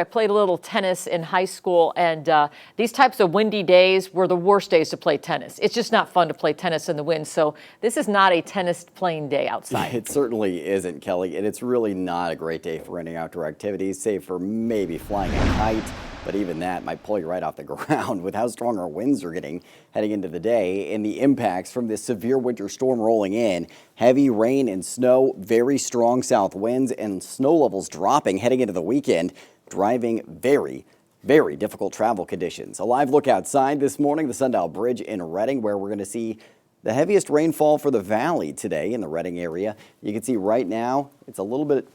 I played a little tennis in high school, and these types of windy days were the worst days to play tennis. It's just not fun to play tennis in the wind, so this is not a tennis playing day outside. It certainly isn't, Kelly, and it's really not a great day for any outdoor activities, save for maybe flying a kite. But even that might pull you right off the ground with how strong our winds are getting heading into the day and the impacts from this severe winter storm rolling in. Heavy rain and snow, very strong south winds, and snow levels dropping heading into the weekend, driving very difficult travel conditions. A live look outside this morning, the Sundial Bridge in Redding, where we're going to see the heaviest rainfall for the valley today in the Redding area. You can see right now it's a little bit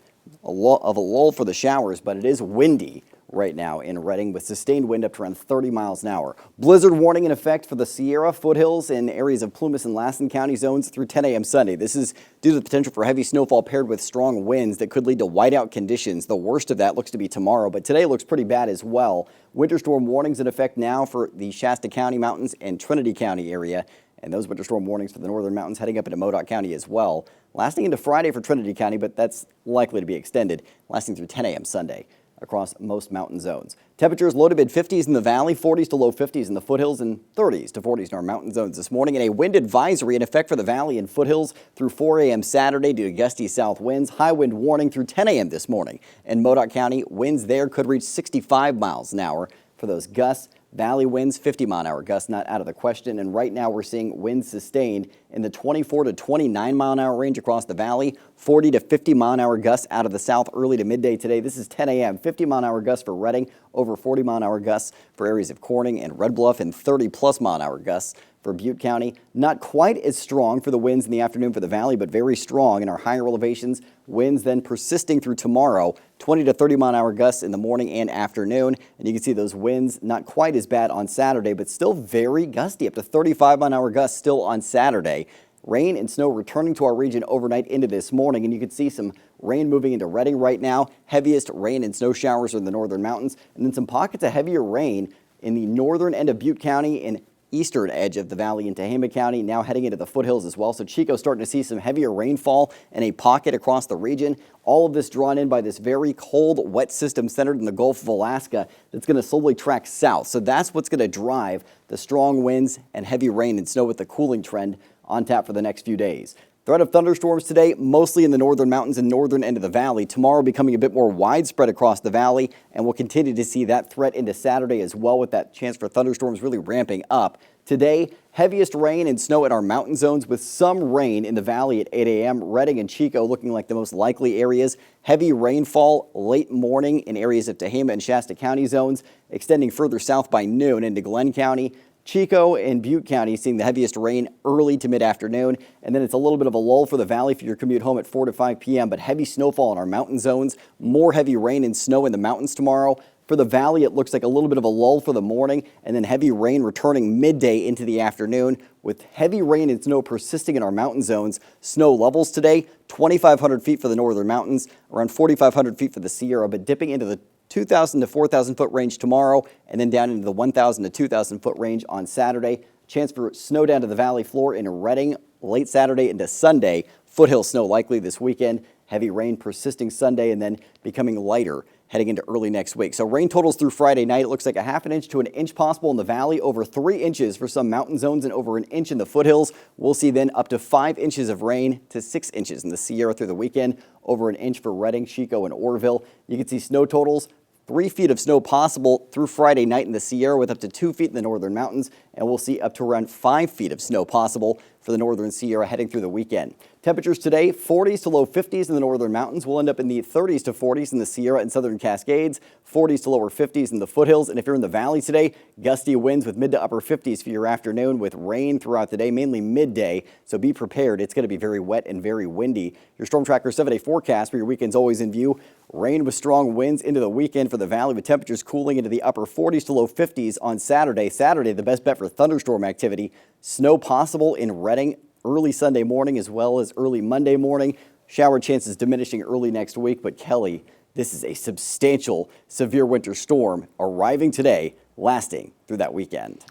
of a lull for the showers, but it is windy right now in Redding with sustained wind up to around 30 miles an hour. Blizzard warning in effect for the Sierra, foothills, and areas of Plumas and Lassen County zones through 10 a.m. Sunday. This is due to the potential for heavy snowfall paired with strong winds that could lead to whiteout conditions. The worst of that looks to be tomorrow, but today looks pretty bad as well. Winter storm warnings in effect now for the Shasta County mountains and Trinity County area, and those winter storm warnings for the northern mountains heading up into Modoc County as well. Lasting into Friday for Trinity County, but that's likely to be extended, lasting through 10 a.m. Sunday across most mountain zones. Temperatures low to mid 50s in the valley, 40s to low 50s in the foothills, and 30s to 40s in our mountain zones this morning. And a wind advisory in effect for the valley and foothills through 4 a.m. Saturday due to gusty south winds. High wind warning through 10 a.m. this morning. In Modoc County, winds there could reach 65 miles an hour for those gusts. Valley winds, 50-mile-an-hour gusts, not out of the question. And right now we're seeing winds sustained in the 24 to 29-mile-an-hour range across the valley, 40 to 50-mile-an-hour gusts out of the south early to midday today. This is 10 a.m. 50-mile-an-hour gusts for Redding, over 40-mile-an-hour gusts for areas of Corning and Red Bluff, and 30-plus-mile-an-hour gusts for Butte County. Not quite as strong for the winds in the afternoon for the valley, but very strong in our higher elevations. Winds then persisting through tomorrow, 20 to 30-mile-an-hour gusts in the morning and afternoon. And you can see those winds not quite as bad on Saturday, but still very gusty, up to 35-mile-an-hour gusts still on Saturday. Rain and snow returning to our region overnight into this morning, and you can see some rain moving into Redding right now. Heaviest rain and snow showers are in the northern mountains, and then some pockets of heavier rain in the northern end of Butte County and eastern edge of the valley in Tehama County, now heading into the foothills as well. So Chico starting to see some heavier rainfall in a pocket across the region. All of this drawn in by this very cold, wet system centered in the Gulf of Alaska that's going to slowly track south. So that's what's going to drive the strong winds and heavy rain and snow with the cooling trend on tap for the next few days. Threat of thunderstorms today, mostly in the northern mountains and northern end of the valley. Tomorrow becoming a bit more widespread across the valley, and we'll continue to see that threat into Saturday as well, with that chance for thunderstorms really ramping up. Today, heaviest rain and snow in our mountain zones with some rain in the valley at 8 a.m. Redding and Chico looking like the most likely areas. Heavy rainfall late morning in areas of Tehama and Shasta County zones, extending further south by noon into Glenn County. Chico and Butte County seeing the heaviest rain early to mid-afternoon, and then it's a little bit of a lull for the valley for your commute home at 4 to 5 p.m., but heavy snowfall in our mountain zones. More heavy rain and snow in the mountains tomorrow. For the valley, it looks like a little bit of a lull for the morning, and then heavy rain returning midday into the afternoon, with heavy rain and snow persisting in our mountain zones. Snow levels today, 2,500 feet for the northern mountains, around 4,500 feet for the Sierra, but dipping into the 2,000 to 4,000 foot range tomorrow, and then down into the 1,000 to 2,000 foot range on Saturday. Chance for snow down to the valley floor in Redding late Saturday into Sunday. Foothill snow likely this weekend. Heavy rain persisting Sunday and then becoming lighter heading into early next week. So rain totals through Friday night. It looks like a ½ inch to an inch possible in the valley, over 3 inches for some mountain zones, and over 1 inch in the foothills. We'll see then up to 5 inches of rain to 6 inches in the Sierra through the weekend, over 1 inch for Redding, Chico, and Orville. You can see snow totals, 3 feet of snow possible through Friday night in the Sierra, with up to 2 feet in the northern mountains, and we'll see up to around 5 feet of snow possible for the northern Sierra heading through the weekend. Temperatures today, 40s to low 50s in the northern mountains. We'll end up in the 30s to 40s in the Sierra and southern Cascades, 40s to lower 50s in the foothills. And if you're in the valley today, gusty winds with mid to upper 50s for your afternoon, with rain throughout the day, mainly midday. So be prepared. It's going to be very wet and very windy. Your Storm Tracker 7-day forecast for your weekend's always in view. Rain with strong winds into the weekend for the valley, with temperatures cooling into the upper 40s to low 50s on Saturday. Saturday, the best bet for thunderstorm activity. Snow possible in Redding early Sunday morning as well as early Monday morning. Shower chances diminishing early next week. But Kelly, this is a substantial severe winter storm arriving today, lasting through that weekend.